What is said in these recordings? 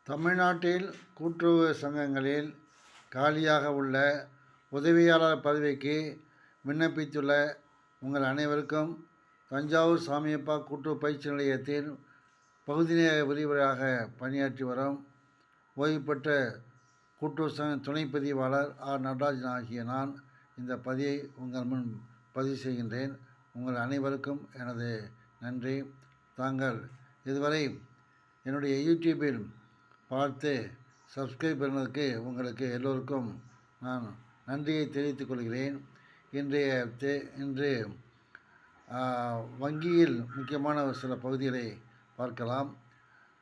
தமிழ்நாட்டில் கூட்டுறவு சங்கங்களில் காலியாக உள்ள உதவியாளர் பதவிக்கு விண்ணப்பித்துள்ள உங்கள் அனைவருக்கும் தஞ்சாவூர் சாமியப்பா கூட்டுறவு பயிற்சி நிலையத்தில் பகுதி நேர விரிவுரையாக பணியாற்றி வரும் ஓய்வு பெற்ற கூட்டுறவு சங்க துணை பதிவாளர் ஆர் நடராஜன் ஆகிய நான் இந்த பதிவை உங்கள் முன் பதிவு செய்கின்றேன். உங்கள் அனைவருக்கும் எனது நன்றி. தாங்கள் இதுவரை என்னுடைய யூடியூபில் பார்த்து சப்ஸ்கிரைப் பண்ணதுக்கு உங்களுக்கு எல்லோருக்கும் நான் நன்றியை தெரிவித்துக் கொள்கிறேன். இன்று வங்கியில் முக்கியமான சில பகுதிகளை பார்க்கலாம்.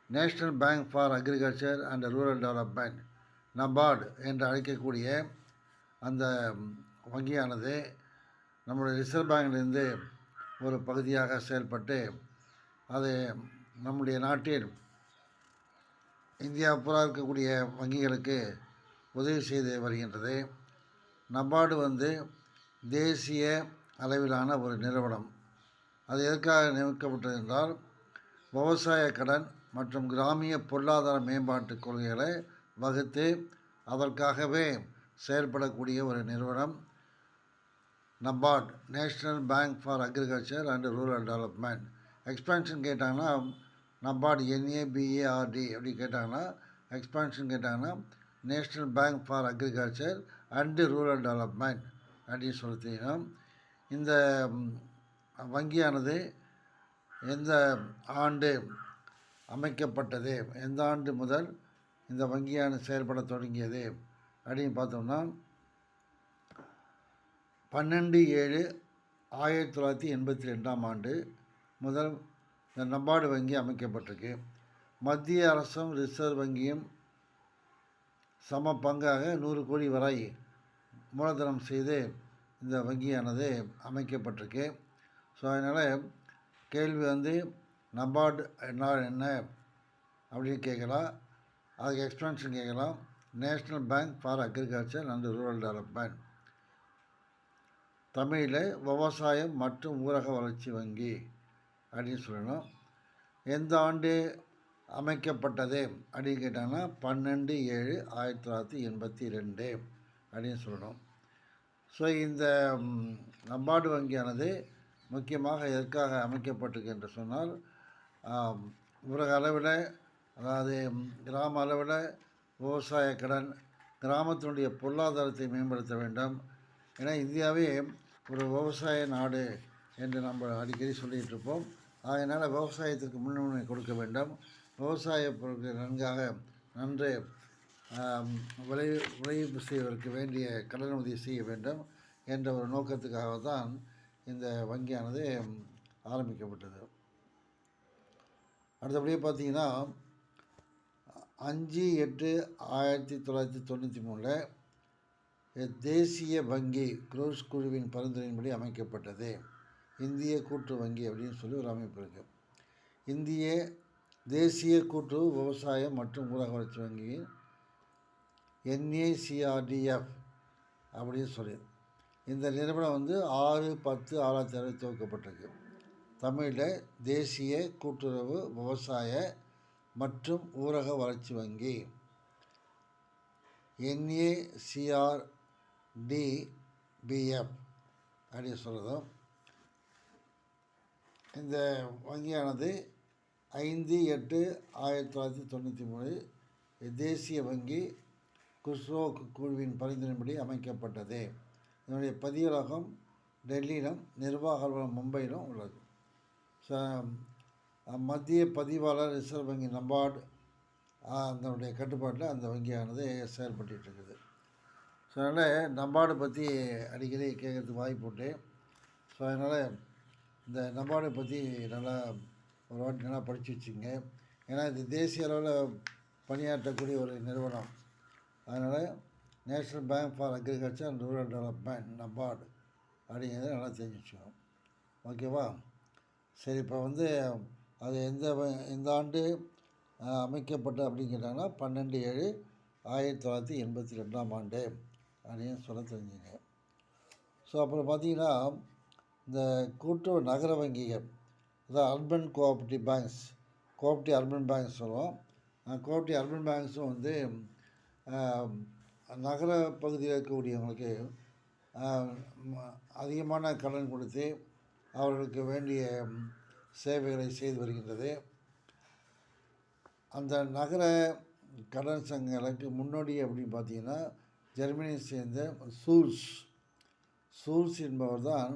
National bank for agriculture and rural development NABARD என்று அழைக்கக்கூடிய அந்த வங்கியானது நம்முடைய ரிசர்வ் பேங்கிலிருந்து ஒரு பகுதியாக செயல்பட்டு அது நம்முடைய நாட்டில் இந்தியா பூரா இருக்கக்கூடிய வங்கிகளுக்கு உதவி செய்து வருகின்றது. நபார்டு தேசிய அளவிலான ஒரு நிறுவனம். அது எதற்காக நியமிக்கப்பட்டது என்றால், விவசாய கடன் மற்றும் கிராமிய பொருளாதார மேம்பாட்டு கொள்கைகளை வகுத்து அதற்காகவே செயல்படக்கூடிய ஒரு நிறுவனம் NABARD, national bank for agriculture and rural development. Expansion கேட்டாங்கன்னா நபார்டு NABARD அப்படி கேட்டாங்கன்னா, எக்ஸ்பான்ஷன் கேட்டாங்கன்னா national bank for agriculture and rural development அப்படின்னு சொல்லிட்டீங்கன்னா, இந்த வங்கியானது எந்த ஆண்டு அமைக்கப்பட்டது, எந்த ஆண்டு முதல் இந்த வங்கியானது செயல்பட தொடங்கியது அப்படின்னு பார்த்தோம்னா 12/7/1982 ஆண்டு முதல் இந்த நபார்டு வங்கி அமைக்கப்பட்டிருக்கு. மத்திய அரசும் ரிசர்வ் வங்கியும் சம பங்காக 100 கோடி வரை மூலதனம் செய்து இந்த வங்கியானது அமைக்கப்பட்டிருக்கு. ஸோ அதனால் கேள்வி நபார்டு என்றால் என்ன அப்படின்னு கேட்கலாம். அதுக்கு எக்ஸ்பென்ஷன் கேட்கலாம். National bank for agriculture and rural development, தமிழில் விவசாயம் மற்றும் ஊரக வளர்ச்சி வங்கி அப்படின்னு சொல்லணும். எந்த ஆண்டு அமைக்கப்பட்டது அப்படின்னு கேட்டாங்கன்னா 12/7/1982 அப்படின்னு சொல்லணும். ஸோ இந்த நபார்டு வங்கியானது முக்கியமாக எதற்காக அமைக்கப்பட்டிருக்கு என்று சொன்னால், ஊரக அளவில், அதாவது கிராம அளவில் விவசாய கடன், கிராமத்தினுடைய பொருளாதாரத்தை மேம்படுத்த வேண்டும். ஏன்னா இந்தியாவே ஒரு விவசாய நாடு என்று நம்ம அடிக்கடி சொல்லிகிட்டு இருப்போம். அதனால் விவசாயத்திற்கு முன்னுரிமை கொடுக்க வேண்டும். விவசாய பொருட்கள் நன்று விளைவிப்பு செய்வதற்கு வேண்டிய கடன் உதவி செய்ய வேண்டும் என்ற ஒரு நோக்கத்துக்காக தான் இந்த வங்கியானது ஆரம்பிக்கப்பட்டது. அடுத்தபடியே பார்த்தீங்கன்னா 5/8/1993 தேசிய வங்கி குரோஸ் குழுவின் பரிந்துரையின்படி அமைக்கப்பட்டது. இந்திய கூட்டுறவு வங்கி அப்படின்னு சொல்லி ஒரு அமைப்பு இருக்குது. இந்திய தேசிய கூட்டுறவு விவசாயம் மற்றும் ஊரக வளர்ச்சி வங்கி NACRDF அப்படின்னு சொல்லி இந்த நிறுவனம் 6/10/1960 துவக்கப்பட்டிருக்கு. தமிழில் தேசிய கூட்டுறவு விவசாய மற்றும் ஊரக வளர்ச்சி வங்கி NACRDBF அப்படின்னு சொல்கிறதும். இந்த வங்கியானது 5/8/1993 தேசிய வங்கி குஸ்ரோ குழுவின் பரிந்துரைப்படி அமைக்கப்பட்டது. இதனுடைய பதிவகம் டெல்லியிலும் நிர்வாக அலுவலகம் மும்பையிலும் உள்ளது. மத்திய பதிவாளர் ரிசர்வ் வங்கி நபார்டு அதனுடைய கட்டுப்பாட்டில் அந்த வங்கியானது செயல்பட்டு இருக்குது. ஸோ அதனால் நபார்டு பற்றி அடிக்கடி கேட்குறதுக்கு வாய்ப்பு உண்டு. ஸோ அதனால் இந்த நபார்டை பற்றி நல்லா ஒரு வாட்டி நல்லா படித்து வச்சுங்க. ஏன்னா இது தேசிய அளவில் பணியாற்றக்கூடிய ஒரு நிறுவனம். அதனால் national bank for agriculture and rural development NABARD அப்படிங்கிறத நல்லா தெரிஞ்சு வச்சுக்கணும். ஓகேவா? சரி, இப்போ அது எந்த ஆண்டு அமைக்கப்பட்ட அப்படின்னு கேட்டாங்கன்னா 12/7/1982 ஆண்டு அப்படின்னு சொல்ல தெரிஞ்சுங்க. ஸோ அப்புறம் பார்த்தீங்கன்னா இந்த கூட்டுறவு நகர வங்கிகள், அதாவது urban cooperative banks, cooperative urban banks சொல்லுவோம். கோஆப்ரேட்டிவ் அர்பன் பேங்க்ஸும் வந்து நகர பகுதியில் இருக்கக்கூடியவங்களுக்கு அதிகமான கடன் கொடுத்து அவர்களுக்கு வேண்டிய சேவைகளை செய்து வருகின்றது. அந்த நகர கடன் சங்கங்களுக்கு முன்னோடி அப்படின்னு பார்த்தீங்கன்னா ஜெர்மனியை சேர்ந்த சூல்ஸ் என்பவர் தான்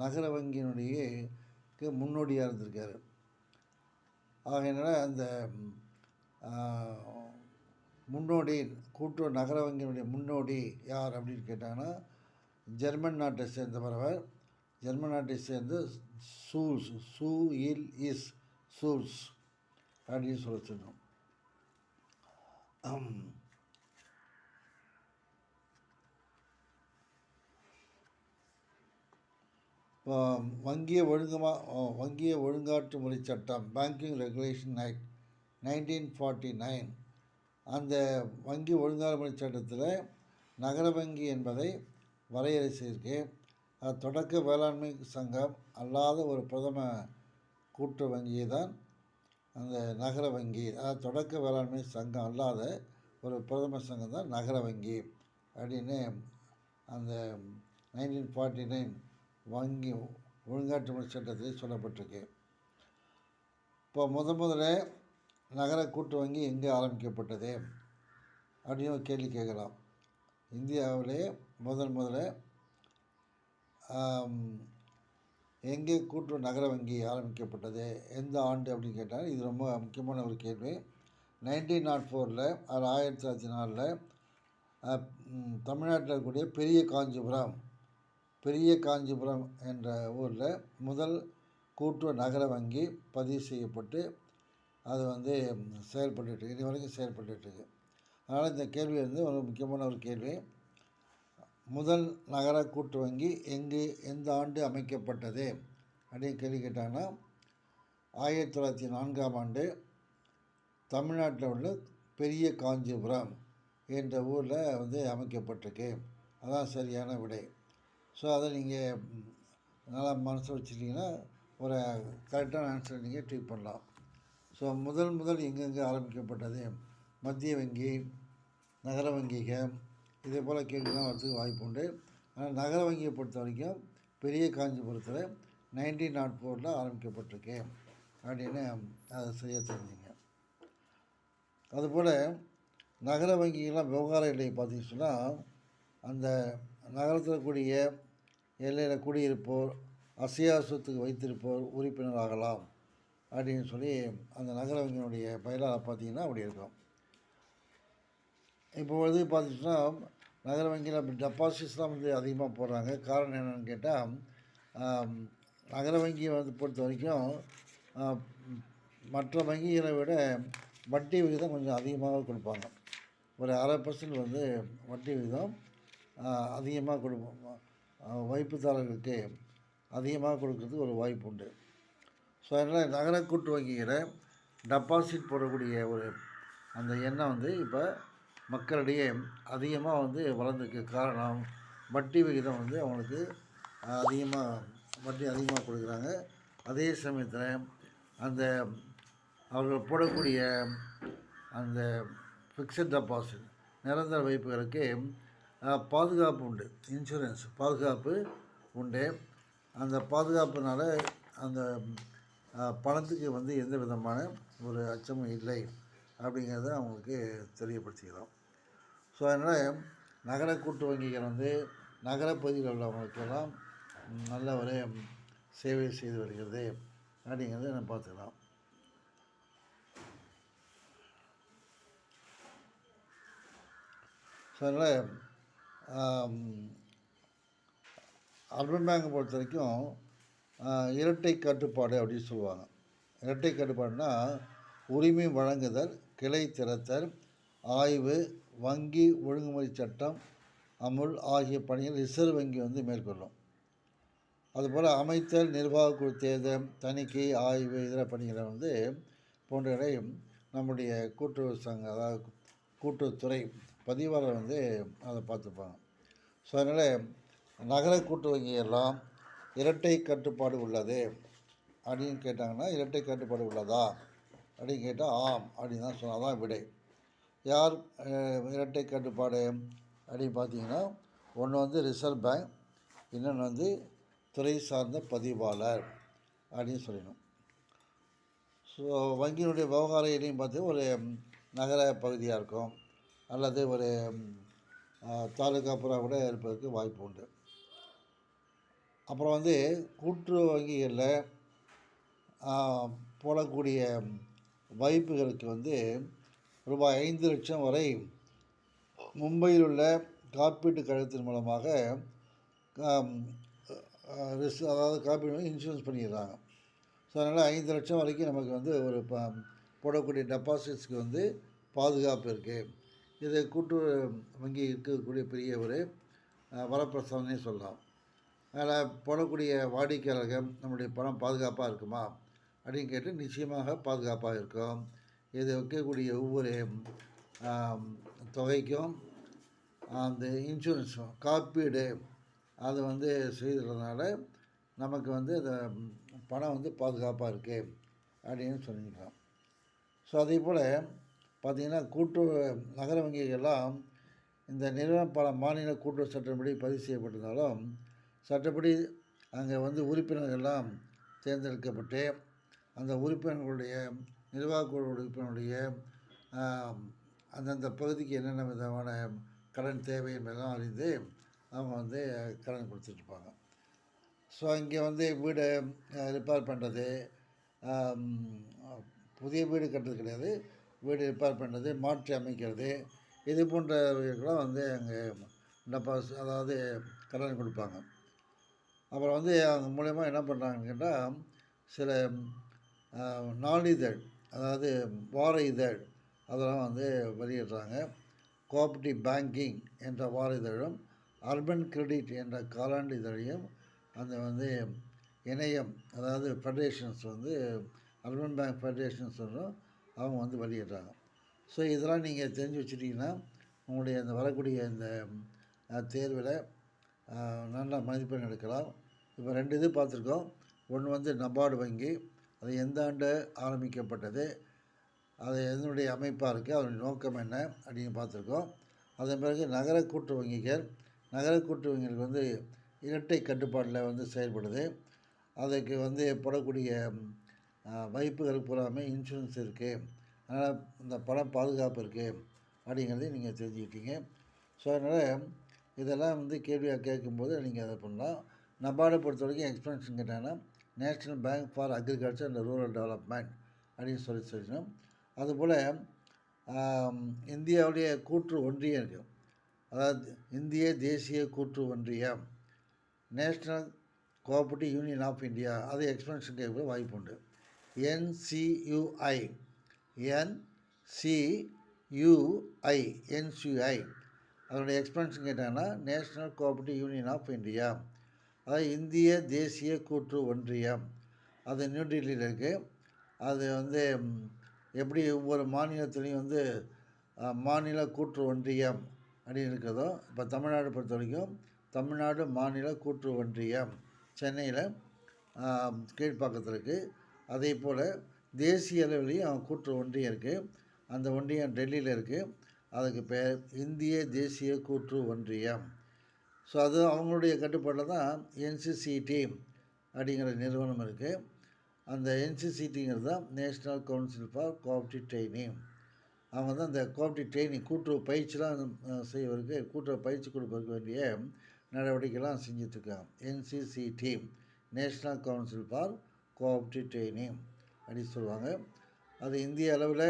நகர வங்கியினுடைய முன்னோடியாக இருந்திருக்கார். ஆகையினால அந்த முன்னோடி கூட்டுறவு நகர வங்கியினுடைய முன்னோடி யார் அப்படின்னு கேட்டாங்கன்னா ஜெர்மன் நாட்டை சேர்ந்தவர். ஜெர்மன் நாட்டை சேர்ந்த சூல்ஸ் அப்படின்னு சொல்ல சொன்னோம். இப்போ வங்கிய ஒழுங்காற்று முறை சட்டம் பேங்கிங் ரெகுலேஷன் ஆக்ட் 1949 அந்த வங்கி ஒழுங்காற்று முறை சட்டத்தில் நகர வங்கி என்பதை வரையறை செய்திருக்கு. அது தொடக்க வேளாண்மை சங்கம் அல்லாத ஒரு பிரதம கூட்டு வங்கியை தான் அந்த நகர வங்கி, அதாவது தொடக்க வேளாண்மை சங்கம் அல்லாத ஒரு பிரதம சங்கம் தான் நகர வங்கி அப்படின்னு அந்த 1949 வங்கி ஒழுங்காற்று முறை சட்டத்தில் சொல்லப்பட்டிருக்கு. இப்போ முதல்ல நகர கூட்டு வங்கி எங்கே ஆரம்பிக்கப்பட்டது அப்படின்னு ஒரு கேள்வி கேட்கலாம். இந்தியாவிலே முதல்ல எங்கே கூட்டுறவு நகர வங்கி ஆரம்பிக்கப்பட்டது, எந்த ஆண்டு அப்படின்னு கேட்டால் இது ரொம்ப முக்கியமான ஒரு கேள்வி. 1904 அது 1904 தமிழ்நாட்டில் இருக்கக்கூடிய பெரிய காஞ்சிபுரம் என்ற ஊரில் முதல் கூட்டுறவு நகர வங்கி பதிவு செய்யப்பட்டு அது வந்து செயல்பட்டுருக்கு, இது வரைக்கும் செயல்பட்டுருக்கு. அதனால் இந்த கேள்வி வந்து ஒரு முக்கியமான ஒரு கேள்வி. முதல் நகர கூட்டு வங்கி எந்த ஆண்டு அமைக்கப்பட்டது அப்படின்னு கேள்வி கேட்டாங்கன்னா 1904 ஆண்டு தமிழ்நாட்டில் உள்ள பெரிய காஞ்சிபுரம் என்ற ஊரில் வந்து அமைக்கப்பட்டிருக்கு. அதான் சரியான விடை. ஸோ அதை நீங்கள் நல்லா மனசில் வச்சுட்டிங்கன்னா ஒரு கரெக்டான ஆன்சர் நீங்கள் ட்ரீட் பண்ணலாம். ஸோ முதல் எங்கெங்கே ஆரம்பிக்கப்பட்டது, மத்திய வங்கி, நகர வங்கிகள், இதே போல் கேள்விலாம் வரதுக்கு வாய்ப்பு உண்டு. ஆனால் நகர வங்கியை பொறுத்த வரைக்கும் பெரிய காஞ்சிபுரத்தில் 1904 ஆரம்பிக்கப்பட்டிருக்கு அப்படின்னு அதை சரியாக தெரிஞ்சுங்க. அதுபோல் நகர வங்கிகள்லாம் விவகார எல்லை பார்த்தீங்கன்னு சொன்னால் அந்த நகரத்தில் கூடிய எல்லையில் குடியிருப்போர், அசையா சொத்துக்கு வைத்திருப்போர் உறுப்பினர் ஆகலாம் அப்படின்னு சொல்லி அந்த நகர வங்கியினுடைய பயிலாக பார்த்தீங்கன்னா அப்படி இருக்கும். இப்போ வந்து பார்த்துட்டோன்னா நகர வங்கியில் அப்படி டெபாசிட்ஸ்லாம் வந்து அதிகமாக போடுறாங்க. காரணம் என்னென்னு கேட்டால் நகர வங்கியை வந்து பொறுத்த வரைக்கும் மற்ற வங்கிகளை விட வட்டி விகிதம் கொஞ்சம் அதிகமாக கொடுப்பாங்க. ஒரு 0.5% வந்து வட்டி விகிதம் அதிகமாக கொடுப்போம். வைப்புதாரர்களுக்கு அதிகமாக கொடுக்கறதுக்கு ஒரு வாய்ப்பு உண்டு. ஸோ அதனால் நகர கூட்டு வங்கியில் டெபாசிட் போடக்கூடிய ஒரு அந்த எண்ணம் வந்து இப்போ மக்களிடையே அதிகமாக வந்து வளர்ந்துருக்கு. காரணம் வட்டி விகிதம் வந்து அவங்களுக்கு வட்டி அதிகமாக கொடுக்குறாங்க. அதே சமயத்தில் அந்த அவர்கள் போடக்கூடிய அந்த ஃபிக்ஸட் டெபாசிட் நிரந்தர வைப்புகளுக்கு பாதுகாப்பு உண்டு, இன்சூரன்ஸ் பாதுகாப்பு உண்டு. அந்த பாதுகாப்புனால அந்த பணத்துக்கு வந்து எந்த விதமான ஒரு அச்சமும் இல்லை அப்படிங்கிறத அவங்களுக்கு தெரியப்படுத்திக்கலாம். ஸோ அதனால் நகர கூட்டு வங்கிகள் வந்து நகரப்பகுதியில் உள்ளவங்களுக்கெல்லாம் நல்ல ஒரு சேவை செய்து வருகிறது அப்படிங்கிறத நம்ம பார்த்துக்கலாம். ஸோ அதனால் அர்பன் பேங்கை பொறுத்த வரைக்கும் இரட்டை கட்டுப்பாடு அப்படின்னு சொல்லுவாங்க. இரட்டை கட்டுப்பாடுனா உரிமை வழங்குதல், கிளை திறத்தல், ஆய்வு, வங்கி ஒழுங்குமுறை சட்டம் அமுல் ஆகிய பணிகள் ரிசர்வ் வங்கி வந்து மேற்கொள்ளும். அதுபோல் அமைத்தல், நிர்வாக குழு தேர்தல், தணிக்கை, ஆய்வு இதர பணிகளை வந்து போன்றவை நம்முடைய கூட்டுறவு சங்கம், அதாவது கூட்டுறவுத்துறை பதிவாளர் வந்து அதை பார்த்துப்பாங்க. ஸோ அதனால் நகர கூட்டு வங்கியெல்லாம் இரட்டை கட்டுப்பாடு உள்ளது அப்படின்னு கேட்டாங்கன்னா இரட்டை கட்டுப்பாடு உள்ளதா அப்படின்னு கேட்டால் ஆம் அப்படின்னு தான் சொன்னால் தான் விடை. யார் இரட்டை கட்டுப்பாடு அப்படின்னு பார்த்தீங்கன்னா, ஒன்று வந்து ரிசர்வ் பேங்க், இன்னொன்று வந்து துறை சார்ந்த பதிவாளர் அப்படின்னு சொல்லணும். ஸோ வங்கியினுடைய விவகார இடையும் பார்த்து ஒரு நகர பகுதியாக இருக்கும், அல்லது ஒரு தாலுகா புறா கூட இருப்பதற்கு வாய்ப்பு உண்டு. அப்புறம் வந்து கூட்டுறவு வங்கிகளில் போடக்கூடிய வைப்புகளுக்கு வந்து ரூபாய் 5 லட்சம் வரை மும்பையில் உள்ள காப்பீட்டு கழகத்தின் மூலமாக அதாவது காப்பீடு இன்சூரன்ஸ் பண்ணிடுறாங்க. ஸோ அதனால் 5 லட்சம் வரைக்கும் நமக்கு வந்து ஒரு போடக்கூடிய டெபாசிட்ஸ்க்கு வந்து பாதுகாப்பு இருக்குது. இது கூட்டுறவு வங்கி இருக்கக்கூடிய பெரிய ஒரு வரப்பிரசாதனே சொல்லலாம். அதில் போடக்கூடிய வாடிக்கையாளர்கள் நம்முடைய பணம் பாதுகாப்பாக இருக்குமா அப்படின்னு கேட்டு நிச்சயமாக பாதுகாப்பாக இருக்கும். இது வைக்கக்கூடிய ஒவ்வொரு தொகைக்கும் அந்த இன்சூரன்ஸும் காப்பீடு அது வந்து செய்கிறதுனால நமக்கு வந்து அந்த பணம் வந்து பாதுகாப்பாக இருக்குது அப்படின்னு சொல்லிக்கலாம். ஸோ அதே போல் பார்த்திங்கன்னா கூட்டுறவு நகர வங்கிகள்லாம் இந்த நிறுவனம் பல மாநில கூட்டுறவு சட்டப்படி பதிவு செய்யப்பட்டிருந்தாலும் சட்டப்படி அங்கே வந்து உறுப்பினர்கள்லாம் தேர்ந்தெடுக்கப்பட்டு அந்த உறுப்பினர்களுடைய நிர்வாகக்குழு உறுப்பினருடைய அந்தந்த பகுதிக்கு என்னென்ன விதமான கடன் தேவை என்பதெல்லாம் அறிந்து அவங்க வந்து கடன் கொடுத்துட்ருப்பாங்க. ஸோ இங்கே வந்து வீடு ரிப்பேர் பண்ணுறது, புதிய வீடு கட்டுறது கிடையாது, வீடு ரிப்பேர் பண்ணுறது, மாற்றி அமைக்கிறது, இது போன்றவைகள்லாம் வந்து அங்கே அதாவது கடன் கொடுப்பாங்க. அப்புறம் வந்து அவங்க மூலயமா என்ன பண்ணுறாங்கன்னு கேட்டால் சில நாளிதழ், அதாவது வார இதழ் அதெல்லாம் வந்து வெளியிடுறாங்க. கோஆப்ரேட்டிவ் பேங்கிங் என்ற வார இதழும் அர்பன் கிரெடிட் என்ற காலாண்டு இதழையும் அந்த வந்து இணையம், அதாவது ஃபெடரேஷன்ஸ் வந்து அர்பன் பேங்க் ஃபெடரேஷன்ஸ் அவங்க வந்து வெளியிடுறாங்க. ஸோ இதெல்லாம் நீங்கள் தெரிஞ்சு வச்சுட்டிங்கன்னா உங்களுடைய அந்த வரக்கூடிய இந்த தேர்வில் நல்ல மதிப்பெண் எடுக்கலாம். இப்போ 2 இது பார்த்துருக்கோம். ஒன்று வந்து நபார்டு வங்கி, அது எந்த ஆண்டு ஆரம்பிக்கப்பட்டது, அது எதனுடைய அமைப்பாக இருக்குது, அதனுடைய நோக்கம் என்ன அப்படின்னு பார்த்துருக்கோம். அதன் பிறகு நகர கூட்டுறவு வங்கிகள், நகர கூட்டுறவு வங்கிகள் வந்து இரட்டை கட்டுப்பாட்டில் வந்து செயல்படுது. அதுக்கு வந்து போடக்கூடிய வைப்புகள் பூராமே இன்சூரன்ஸ் இருக்குது, அதனால் இந்த பணம் பாதுகாப்பு இருக்குது அப்படிங்கிறதையும் நீங்கள் தெரிஞ்சுக்கிட்டீங்க. ஸோ அதனால் இதெல்லாம் வந்து கேள்வியாக கேட்கும்போது நீங்கள் அதை பண்ணலாம். நபார்டை பொறுத்த வரைக்கும் எக்ஸ்பென்ஷன் கேட்டாங்கன்னா national bank for agriculture and rural development அப்படின்னு சொல்லணும். அதுபோல் இந்தியாவுடைய கூட்டுறவு ஒன்றியம் இருக்குது, அதாவது இந்திய தேசிய கூட்டுறவு ஒன்றியம், national cooperative union of India, அது எக்ஸ்பென்ஷன் கேட்க வாய்ப்பு உண்டு. NCUI அதனுடைய எக்ஸ்பென்ஷன் கேட்டாங்கன்னா national cooperative union of India, அதாவது இந்திய தேசிய கூட்டுறவு ஒன்றியம், அது நியூ டெல்லியில் இருக்குது. அது வந்து எப்படி ஒவ்வொரு மாநிலத்துலேயும் வந்து மாநில கூட்டுறவு ஒன்றியம் அப்படின்னு இருக்கிறதோ, இப்போ தமிழ்நாடு பொறுத்த வரைக்கும் தமிழ்நாடு மாநில கூட்டுறவு ஒன்றியம் சென்னையில் கீழ்ப்பாக்கத்தில் இருக்குது. அதே போல் தேசிய அளவிலையும் கூட்டுறவு ஒன்றியம் இருக்குது. அந்த ஒன்றியம் டெல்லியில் இருக்குது. அதுக்கு பேர் இந்திய தேசிய கூட்டுறவு ஒன்றியம். ஸோ அது அவங்களுடைய கட்டுப்பாட்டில் தான் NCCT அப்படிங்கிற நிறுவனம் இருக்குது. அந்த NCCTங்கிறது தான் national council for cooperative training. அவங்க தான் அந்த கோஆப்ரேட்டிவ் ட்ரைனிங் கூட்டுறவு பயிற்சிலாம் செய்வதற்கு, கூட்டுறவு பயிற்சி கொடுப்பதற்கு வேண்டிய நடவடிக்கைலாம் செஞ்சிட்ருக்காங்க. NCCT national council for cooperative training அப்படின்னு சொல்லுவாங்க. அது இந்திய அளவில்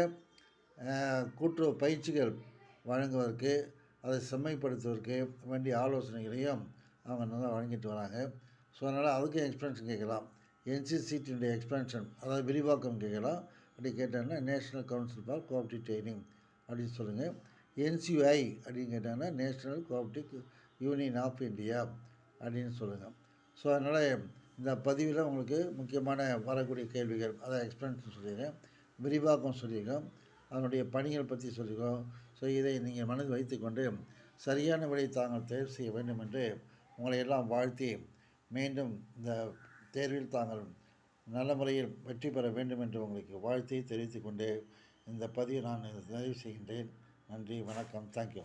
கூட்டுறவு பயிற்சிகள் வழங்குவதற்கு, அதை செம்மைப்படுத்துவதற்கு வேண்டிய ஆலோசனைகளையும் அவங்க நல்லா வழங்கிட்டு வராங்க. ஸோ அதனால் அதுக்கும் எக்ஸ்பென்ஷன் கேட்கலாம். NCCTனுடைய எக்ஸ்பென்ஷன், அதாவது விரிவாக்கம் கேட்கலாம். அப்படி கேட்டாங்கன்னா national council for cooperative training அப்படின்னு சொல்லுங்கள். NCUI அப்படின்னு கேட்டாங்கன்னா national cooperative union of India அப்படின்னு சொல்லுங்கள். ஸோ அதனால் இந்த பதிவில் உங்களுக்கு முக்கியமான வரக்கூடிய கேள்விகள், அதாவது எக்ஸ்பென்ஷன் சொல்லியிருக்கேன், விரிவாக்கம் சொல்லியிருக்கோம், அதனுடைய பணிகள் பற்றி சொல்லியிருக்கோம். ஸோ இதை நீங்கள் மனதில் வைத்துக்கொண்டு சரியான விடை தாங்கள் தேர்வு செய்ய வேண்டும் என்று உங்களை எல்லாம் வாழ்த்தி, மீண்டும் இந்த தேர்வில் தாங்கள் நல்ல முறையில் வெற்றி பெற வேண்டும் என்று உங்களுக்கு வாழ்த்தை தெரிவித்துக் கொண்டு இந்த பதிவை நான் நிறைவு செய்கின்றேன். நன்றி, வணக்கம், தேங்க்யூ.